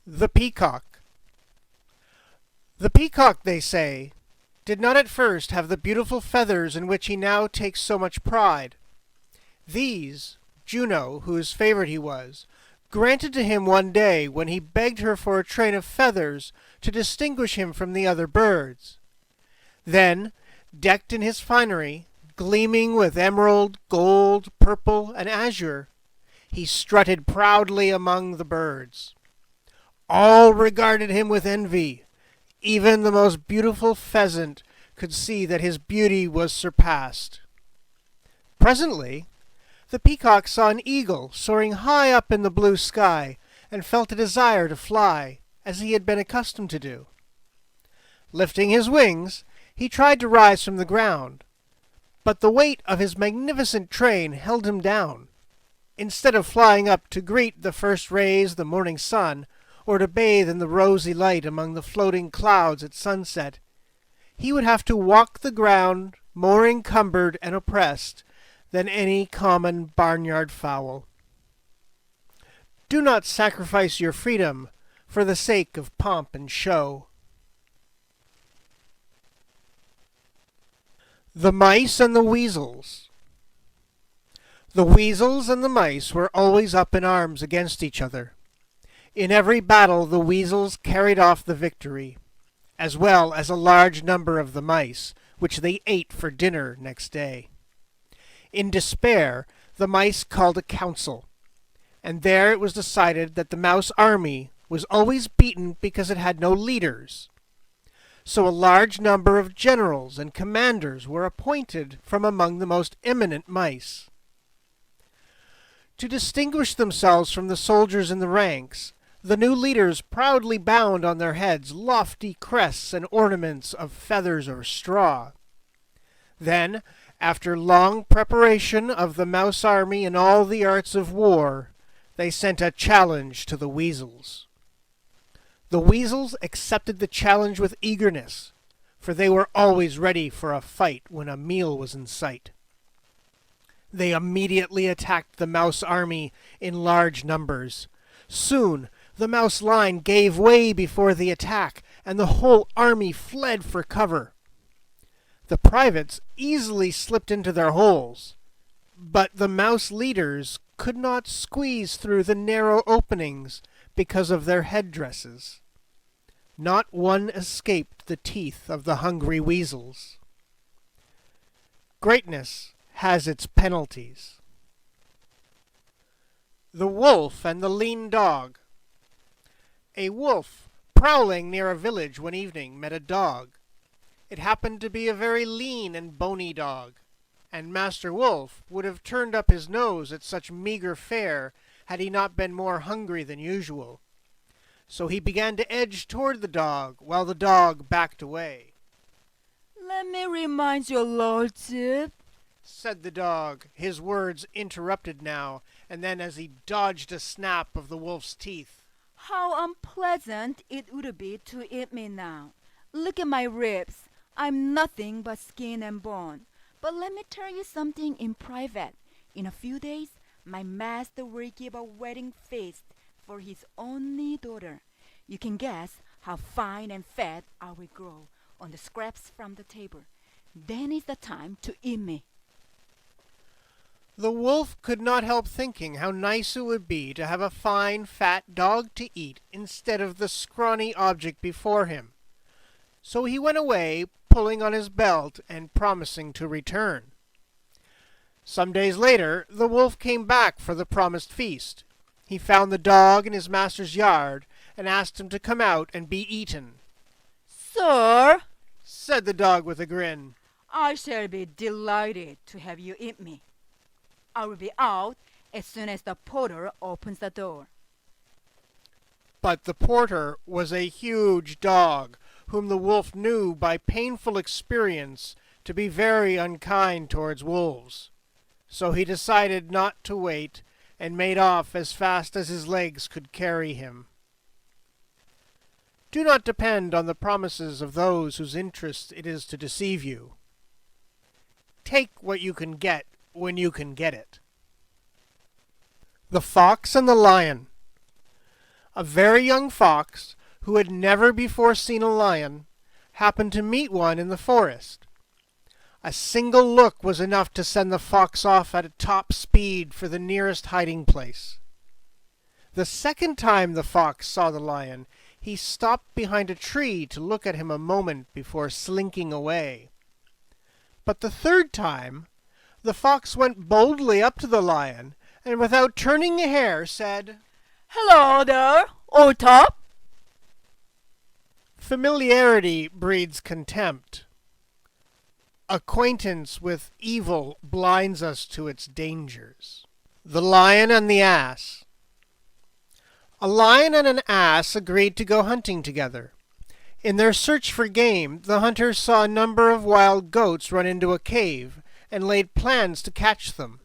The Peacock. The peacock, they say, did not at first have the beautiful feathers in which he now takes so much pride. These, Juno, whose favorite he was, granted to him one day when he begged her for a train of feathers to distinguish him from the other birds. Then, decked in his finery, gleaming with emerald, gold, purple, and azure, he strutted proudly among the birds. All regarded him with envy. Even the most beautiful pheasant could see that his beauty was surpassed. Presently, the peacock saw an eagle soaring high up in the blue sky, and felt a desire to fly, as he had been accustomed to do. Lifting his wings, he tried to rise from the ground, but the weight of his magnificent train held him down. Instead of flying up to greet the first rays of the morning sun, or to bathe in the rosy light among the floating clouds at sunset, he would have to walk the ground more encumbered and oppressed than any common barnyard fowl. Do not sacrifice your freedom for the sake of pomp and show. The Mice and the Weasels. The weasels and the mice were always up in arms against each other. In every battle the weasels carried off the victory, as well as a large number of the mice, which they ate for dinner next day. In despair, the mice called a council, and there it was decided that the mouse army was always beaten because it had no leaders. So a large number of generals and commanders were appointed from among the most eminent mice. To distinguish themselves from the soldiers in the ranks, the new leaders proudly bound on their heads lofty crests and ornaments of feathers or straw. Then, after long preparation of the mouse army in all the arts of war, they sent a challenge to the weasels. The weasels accepted the challenge with eagerness, for they were always ready for a fight when a meal was in sight. They immediately attacked the mouse army in large numbers. Soon the mouse line gave way before the attack, and the whole army fled for cover. The privates easily slipped into their holes, but the mouse leaders could not squeeze through the narrow openings because of their headdresses. Not one escaped the teeth of the hungry weasels. Greatness has its penalties. The Wolf and the Lean Dog. A wolf, prowling near a village one evening, met a dog. It happened to be a very lean and bony dog, and Master Wolf would have turned up his nose at such meagre fare had he not been more hungry than usual. So he began to edge toward the dog, while the dog backed away. "Let me remind your lordship," said the dog, his words interrupted now and then as he dodged a snap of the wolf's teeth. "how unpleasant it would be to eat me now. Look at my ribs. I'm nothing but skin and bone. But let me tell you something in private. In a few days, my master will give a wedding feast for his only daughter. You can guess how fine and fat I will grow on the scraps from the table. Then is the time to eat me." The wolf could not help thinking how nice it would be to have a fine, fat dog to eat instead of the scrawny object before him. So he went away, pulling on his belt and promising to return. Some days later, the wolf came back for the promised feast. He found the dog in his master's yard and asked him to come out and be eaten. "Sir," said the dog with a grin, "I shall be delighted to have you eat me. I will be out as soon as the porter opens the door." But the porter was a huge dog, whom the wolf knew by painful experience to be very unkind towards wolves. So he decided not to wait and made off as fast as his legs could carry him. Do not depend on the promises of those whose interest it is to deceive you. Take what you can get when you can get it. The Fox and the Lion. A very young fox, who had never before seen a lion, happened to meet one in the forest. A single look was enough to send the fox off at top speed for the nearest hiding place. The second time the fox saw the lion, he stopped behind a tree to look at him a moment before slinking away. But the third time, the fox went boldly up to the lion, and without turning a hair said, Hello there, old top. Familiarity breeds contempt. Acquaintance with evil blinds us to its dangers. The Lion and the Ass. A lion and an ass agreed to go hunting together. In their search for game, the hunters saw a number of wild goats run into a cave, and laid plans to catch them.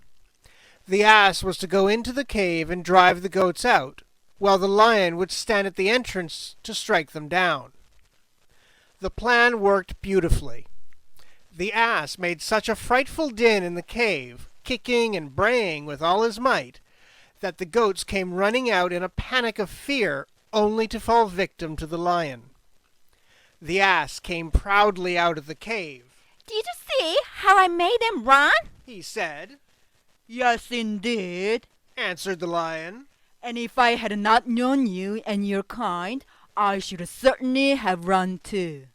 The ass was to go into the cave and drive the goats out, while the lion would stand at the entrance to strike them down. The plan worked beautifully. The ass made such a frightful din in the cave, kicking and braying with all his might, that the goats came running out in a panic of fear, only to fall victim to the lion. The ass came proudly out of the cave. Did you see how I made them run? He said. Yes, indeed, Answered the lion. And if I had not known you and your kind, I should certainly have run too.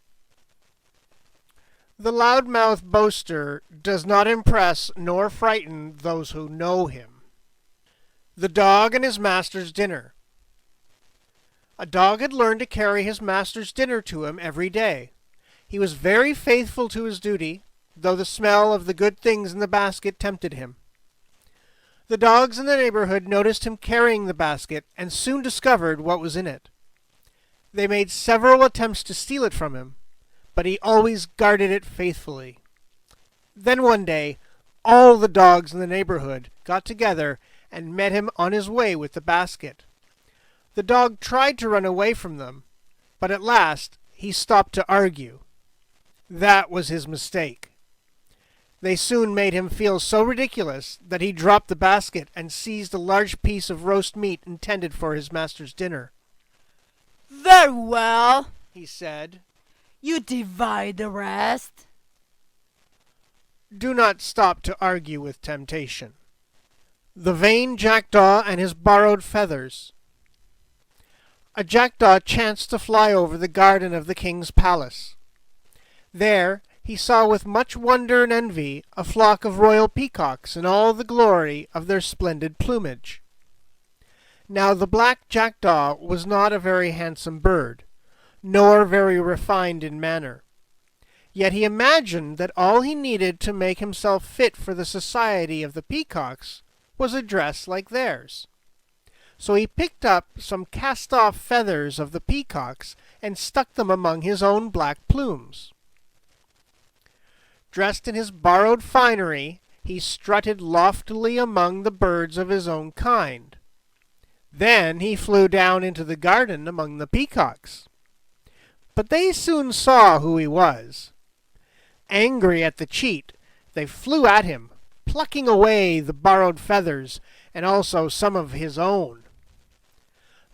The loudmouth boaster does not impress nor frighten those who know him. The dog and his master's dinner. A dog had learned to carry his master's dinner to him every day. He was very faithful to his duty, though the smell of the good things in the basket tempted him. The dogs in the neighborhood noticed him carrying the basket and soon discovered what was in it. They made several attempts to steal it from him, but he always guarded it faithfully. Then one day, all the dogs in the neighborhood got together and met him on his way with the basket. The dog tried to run away from them, but at last he stopped to argue. That was his mistake. They soon made him feel so ridiculous that he dropped the basket and seized a large piece of roast meat intended for his master's dinner. Very well, he said. You divide the rest. Do not stop to argue with temptation. The vain jackdaw and his borrowed feathers. A jackdaw chanced to fly over the garden of the king's palace. There he saw with much wonder and envy a flock of royal peacocks in all the glory of their splendid plumage. Now the black jackdaw was not a very handsome bird, nor very refined in manner. Yet he imagined that all he needed to make himself fit for the society of the peacocks was a dress like theirs. So he picked up some cast-off feathers of the peacocks and stuck them among his own black plumes. Dressed in his borrowed finery, he strutted loftily among the birds of his own kind. Then he flew down into the garden among the peacocks. But they soon saw who he was. Angry at the cheat, they flew at him, plucking away the borrowed feathers and also some of his own.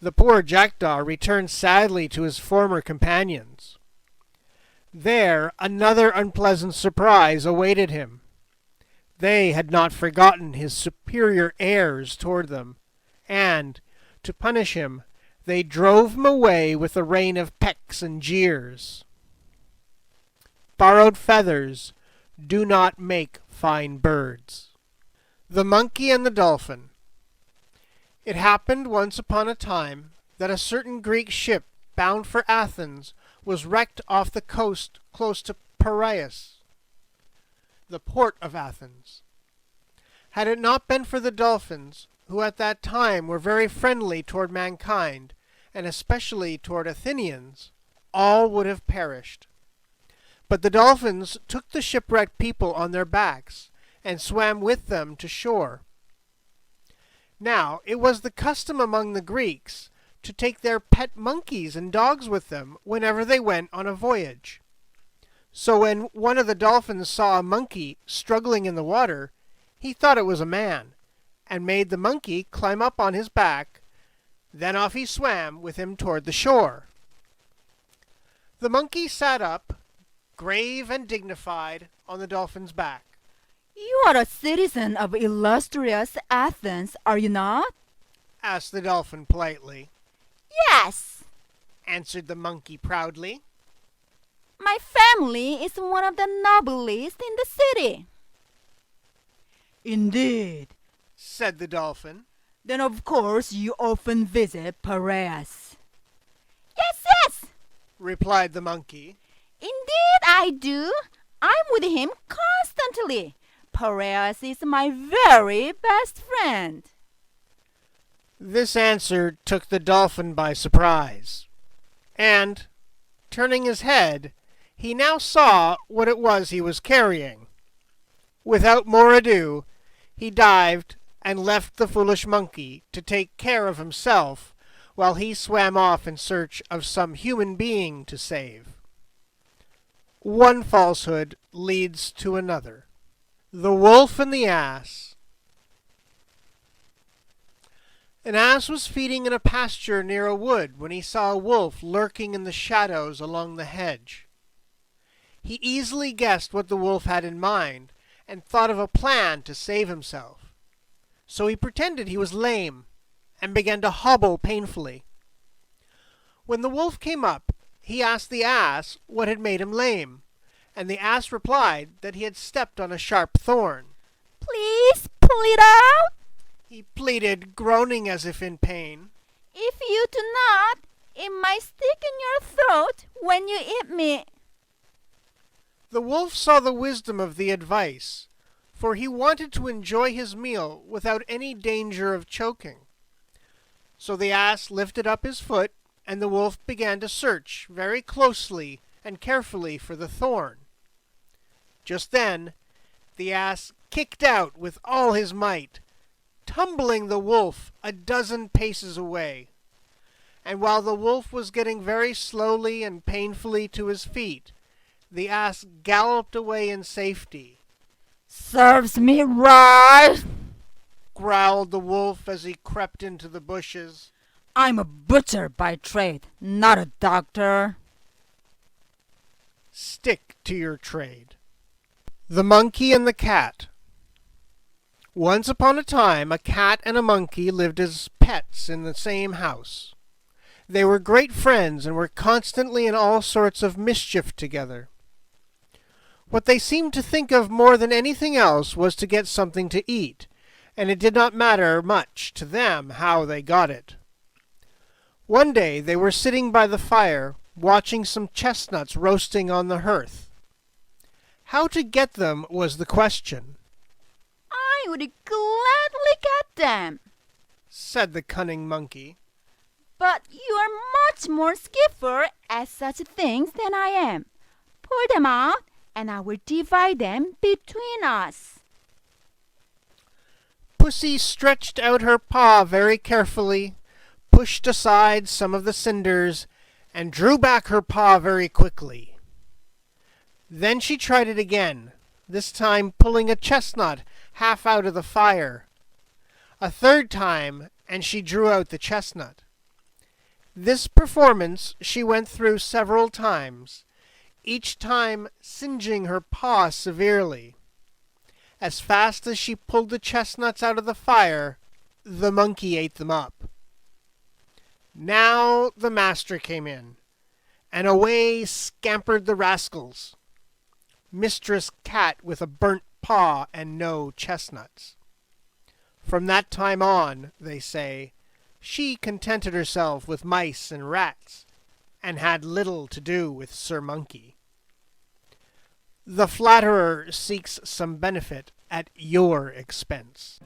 The poor jackdaw returned sadly to his former companions. There another unpleasant surprise awaited him. They had not forgotten his superior airs toward them, and, to punish him, they drove him away with a rain of pecks and jeers. Borrowed feathers do not make fine birds. The monkey and the dolphin. It happened once upon a time that a certain Greek ship bound for Athens was wrecked off the coast close to Piraeus, the port of Athens. Had it not been for the dolphins, who at that time were very friendly toward mankind, and especially toward Athenians, all would have perished. But the dolphins took the shipwrecked people on their backs and swam with them to shore. Now it was the custom among the Greeks to take their pet monkeys and dogs with them whenever they went on a voyage. So when one of the dolphins saw a monkey struggling in the water, he thought it was a man, and made the monkey climb up on his back Then off he swam with him toward the shore. The monkey sat up, grave and dignified, on the dolphin's back. You are a citizen of illustrious Athens, are you not? Asked the dolphin politely. Yes. Answered the monkey proudly. My family is one of the noblest in the city. Indeed, said the dolphin. Then of course you often visit Piraeus. Yes, yes, replied the monkey. Indeed I do. I'm with him constantly. Piraeus is my very best friend. This answer took the dolphin by surprise, and, turning his head, he now saw what it was he was carrying. Without more ado, he dived and left the foolish monkey to take care of himself while he swam off in search of some human being to save. One falsehood leads to another. The Wolf and the Ass. An ass was feeding in a pasture near a wood when he saw a wolf lurking in the shadows along the hedge. He easily guessed what the wolf had in mind and thought of a plan to save himself. So he pretended he was lame and began to hobble painfully. When the wolf came up, he asked the ass what had made him lame, and the ass replied that he had stepped on a sharp thorn. Please pull it out, he pleaded, groaning as if in pain. If you do not, it might stick in your throat when you eat me. The wolf saw the wisdom of the advice, for he wanted to enjoy his meal without any danger of choking. So the ass lifted up his foot, and the wolf began to search very closely and carefully for the thorn. Just then, the ass kicked out with all his might, tumbling the wolf a dozen paces away. And while the wolf was getting very slowly and painfully to his feet, the ass galloped away in safety. Serves me right, growled the wolf as he crept into the bushes. I'm a butcher by trade, not a doctor. Stick to your trade. The Monkey and the Cat. Once upon a time, a cat and a monkey lived as pets in the same house. They were great friends and were constantly in all sorts of mischief together. What they seemed to think of more than anything else was to get something to eat, and it did not matter much to them how they got it. One day they were sitting by the fire, watching some chestnuts roasting on the hearth. How to get them was the question. I would gladly get them, said the cunning monkey. But you are much more skillful at such things than I am. Pull them out, and I will divide them between us. Pussy stretched out her paw very carefully, pushed aside some of the cinders, and drew back her paw very quickly. Then she tried it again, this time pulling a chestnut half out of the fire. A third time, and she drew out the chestnut. This performance she went through several times, each time singeing her paw severely. As fast as she pulled the chestnuts out of the fire, the monkey ate them up. Now the master came in, and away scampered the rascals. Mistress Cat with a burnt paw and no chestnuts. From that time on, they say, she contented herself with mice and rats, and had little to do with Sir Monkey. The flatterer seeks some benefit at your expense.